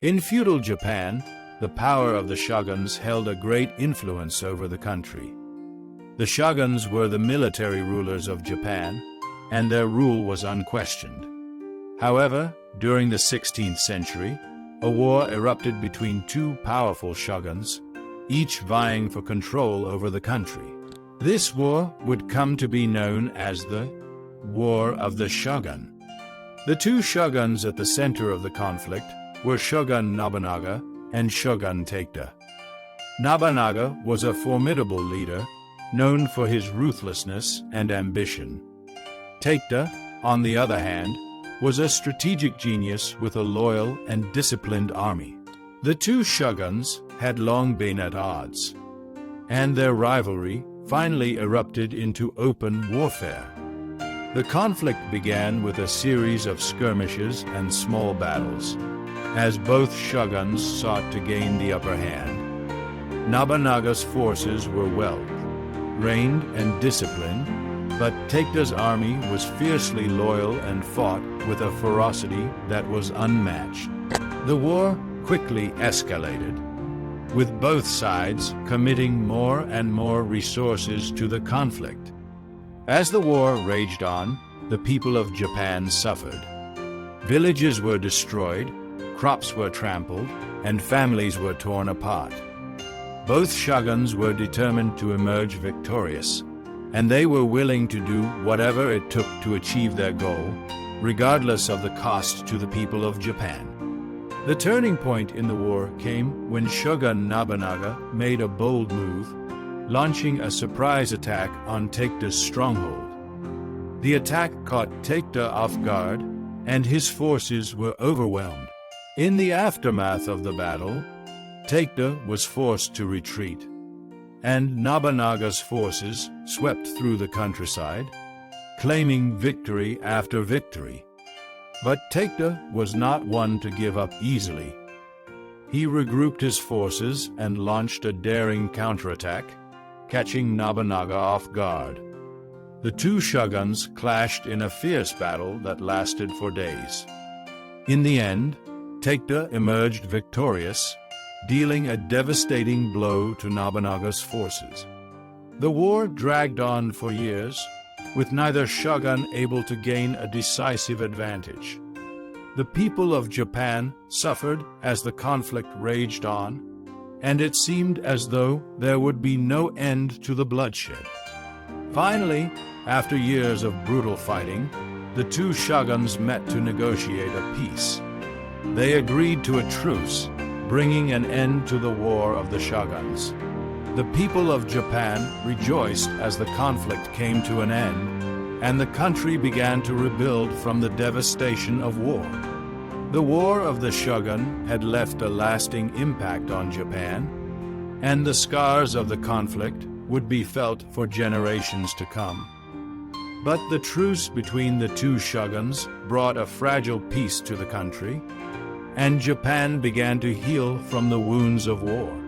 In feudal Japan, the power of the shoguns held a great influence over the country. The shoguns were the military rulers of Japan, and their rule was unquestioned. However, during the 16th century, a war erupted between two powerful shoguns, each vying for control over the country. This war would come to be known as the War of the Shogun. The two shoguns at the center of the conflict were Shogun Nobunaga and Shogun Takeda. Nobunaga was a formidable leader, known for his ruthlessness and ambition. Takeda, on the other hand, was a strategic genius with a loyal and disciplined army. The two shoguns had long been at odds, and their rivalry finally erupted into open warfare. The conflict began with a series of skirmishes and small battles, as both shoguns sought to gain the upper hand. Nobunaga's forces were well trained and disciplined, but Takeda's army was fiercely loyal and fought with a ferocity that was unmatched. The war quickly escalated, with both sides committing more and more resources to the conflict. As the war raged on, the people of Japan suffered. Villages were destroyed, crops were trampled, and families were torn apart. Both shoguns were determined to emerge victorious, and they were willing to do whatever it took to achieve their goal, regardless of the cost to the people of Japan. The turning point in the war came when Shogun Nobunaga made a bold move, launching a surprise attack on Takeda's stronghold. The attack caught Takeda off guard, and his forces were overwhelmed. In the aftermath of the battle, Takeda was forced to retreat, and Nobunaga's forces swept through the countryside, claiming victory after victory. But Takeda was not one to give up easily. He regrouped his forces and launched a daring counterattack, catching Nobunaga off guard. The two shoguns clashed in a fierce battle that lasted for days. In the end, Takeda emerged victorious, dealing a devastating blow to Nobunaga's forces. The war dragged on for years, with neither shogun able to gain a decisive advantage. The people of Japan suffered as the conflict raged on, and it seemed as though there would be no end to the bloodshed. Finally, after years of brutal fighting, the two shoguns met to negotiate a peace. They agreed to a truce, bringing an end to the War of the Shoguns. The people of Japan rejoiced as the conflict came to an end, and the country began to rebuild from the devastation of war. The War of the Shogun had left a lasting impact on Japan, and the scars of the conflict would be felt for generations to come. But the truce between the two shoguns brought a fragile peace to the country, and Japan began to heal from the wounds of war.